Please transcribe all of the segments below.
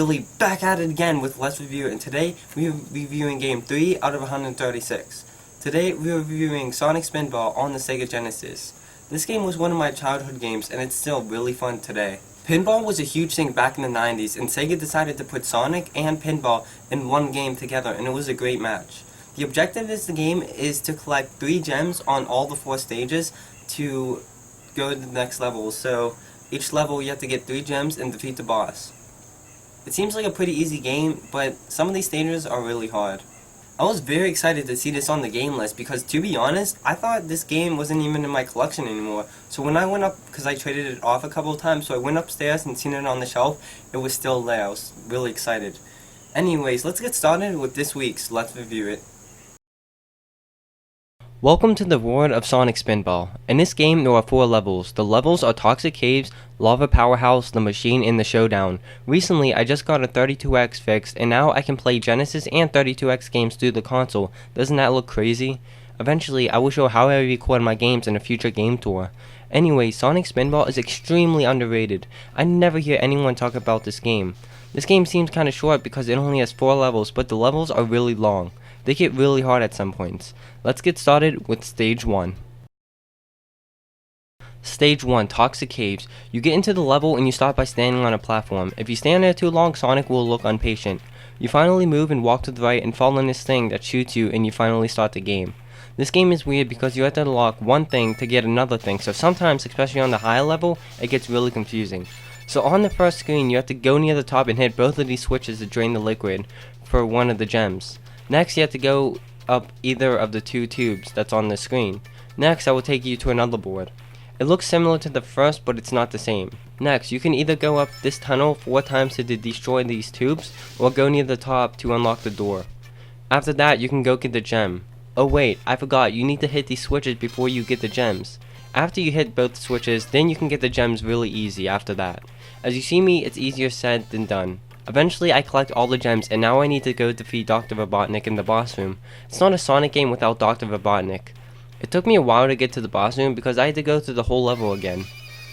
Billy back at it again with Let's Review, and today we're reviewing game 3 out of 136. Today we're reviewing Sonic Spinball on the Sega Genesis. This game was one of my childhood games, and it's still really fun today. Pinball was a huge thing back in the 90s, and Sega decided to put Sonic and Pinball in one game together, and it was a great match. The objective of the game is to collect 3 gems on all the 4 stages to go to the next level. So each level you have to get 3 gems and defeat the boss. It seems like a pretty easy game, but some of these stages are really hard. I was very excited to see this on the game list because, to be honest, I thought this game wasn't even in my collection anymore. So when I went up, because I traded it off a couple of times, so I went upstairs and seen it on the shelf, it was still there. I was really excited. Anyways, let's get started with this week's Let's Review It. Welcome to the world of Sonic Spinball. In this game, there are 4 levels. The levels are Toxic Caves, Lava Powerhouse, the Machine, and the Showdown. Recently, I just got a 32X fixed, and now I can play Genesis and 32X games through the console. Doesn't that look crazy? Eventually, I will show how I record my games in a future game tour. Anyway, Sonic Spinball is extremely underrated. I never hear anyone talk about this game. This game seems kinda short because it only has 4 levels, but the levels are really long. They get really hard at some points. Let's get started with Stage 1. Stage 1, Toxic Caves. You get into the level and you start by standing on a platform. If you stand there too long, Sonic will look impatient. You finally move and walk to the right and fall in this thing that shoots you, and you finally start the game. This game is weird because you have to unlock one thing to get another thing, so sometimes, especially on the higher level, it gets really confusing. So on the first screen, you have to go near the top and hit both of these switches to drain the liquid for one of the gems. Next, you have to go up either of the 2 tubes that's on the screen. Next, I will take you to another board. It looks similar to the first, but it's not the same. Next, you can either go up this tunnel 4 times to destroy these tubes, or go near the top to unlock the door. After that, you can go get the gem. Oh wait, I forgot, you need to hit these switches before you get the gems. After you hit both switches, then you can get the gems really easy after that. As you see me, it's easier said than done. Eventually, I collect all the gems, and now I need to go defeat Dr. Robotnik in the boss room. It's not a Sonic game without Dr. Robotnik. It took me a while to get to the boss room because I had to go through the whole level again.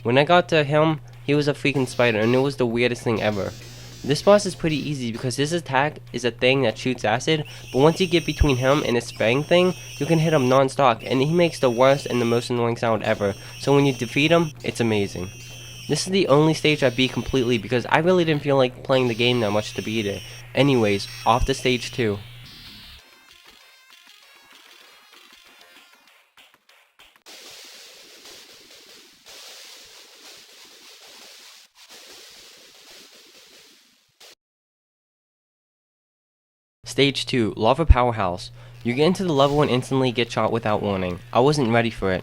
When I got to him, he was a freaking spider, and it was the weirdest thing ever. This boss is pretty easy because his attack is a thing that shoots acid, but once you get between him and his spraying thing, you can hit him non-stop, and he makes the worst and the most annoying sound ever, so when you defeat him, it's amazing. This is the only stage I beat completely because I really didn't feel like playing the game that much to beat it. Anyways, off to Stage 2. Stage 2, Lava Powerhouse. You get into the level and instantly get shot without warning. I wasn't ready for it.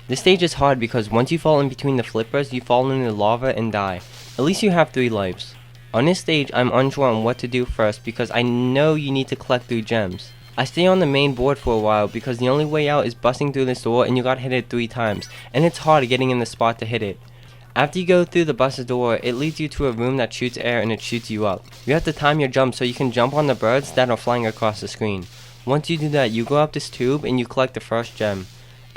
This stage is hard because once you fall in between the flippers, you fall into the lava and die. At least you have 3 lives. On this stage, I'm unsure on what to do first because I know you need to collect 3 gems. I stay on the main board for a while because the only way out is busting through this door and you gotta hit it 3 times, and it's hard getting in the spot to hit it. After you go through the busted door, it leads you to a room that shoots air and it shoots you up. You have to time your jump so you can jump on the birds that are flying across the screen. Once you do that, you go up this tube and you collect the first gem.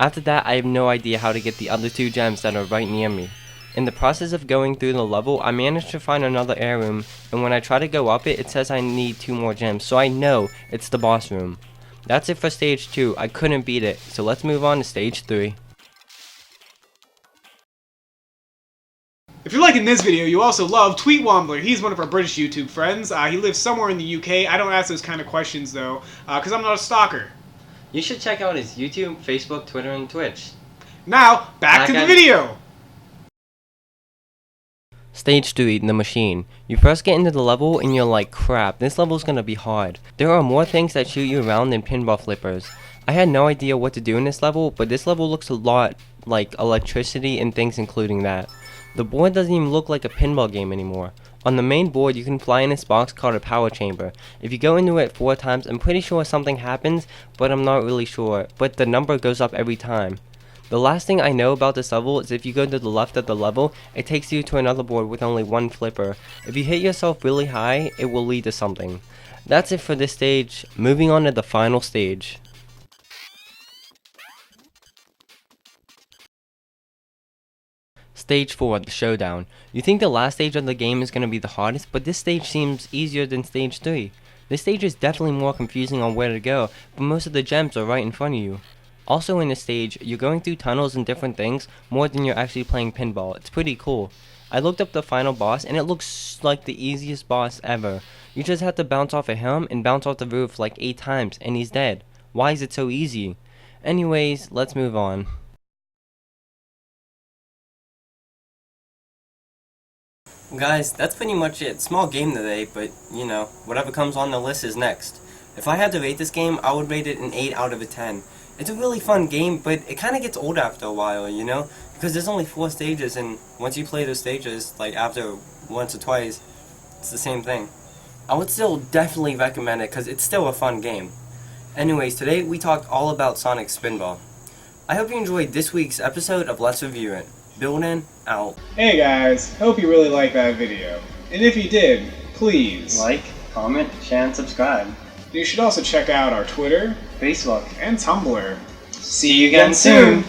After that, I have no idea how to get the other 2 gems that are right near me. In the process of going through the level, I managed to find another air room, and when I try to go up it, it says I need 2 more gems, so I know it's the boss room. That's it for Stage 2, I couldn't beat it, so let's move on to Stage 3. If you're liking this video, you also love Tweetwombler. He's one of our British YouTube friends. He lives somewhere in the UK. I don't ask those kind of questions, though, because I'm not a stalker. You should check out his YouTube, Facebook, Twitter, and Twitch. Now, back to the video! Stage 3, the Machine. You first get into the level and you're like, crap, this level's gonna be hard. There are more things that shoot you around than pinball flippers. I had no idea what to do in this level, but this level looks a lot like electricity and things including that. The board doesn't even look like a pinball game anymore. On the main board, you can fly in this box called a power chamber. If you go into it 4 times, I'm pretty sure something happens, but I'm not really sure. But the number goes up every time. The last thing I know about this level is if you go to the left of the level, it takes you to another board with only 1 flipper. If you hit yourself really high, it will lead to something. That's it for this stage. Moving on to the final stage. Stage 4, the Showdown. You think the last stage of the game is going to be the hardest, but this stage seems easier than Stage 3. This stage is definitely more confusing on where to go, but most of the gems are right in front of you. Also in this stage, you're going through tunnels and different things more than you're actually playing pinball. It's pretty cool. I looked up the final boss and it looks like the easiest boss ever. You just have to bounce off of him and bounce off the roof like 8 times and he's dead. Why is it so easy? Anyways, let's move on. Guys, that's pretty much it. Small game today, but you know, whatever comes on the list is next. If I had to rate this game, I would rate it an 8 out of a 10. It's a really fun game, but it kind of gets old after a while, you know? Because there's only 4 stages, and once you play those stages, like after once or twice, it's the same thing. I would still definitely recommend it, because it's still a fun game. Anyways, today we talked all about Sonic Spinball. I hope you enjoyed this week's episode of Let's Review It. Building out. Hey guys, hope you really liked that video. And if you did, please Like, comment, share, and subscribe. You should also check out our Twitter, Facebook. and Tumblr. See you again soon!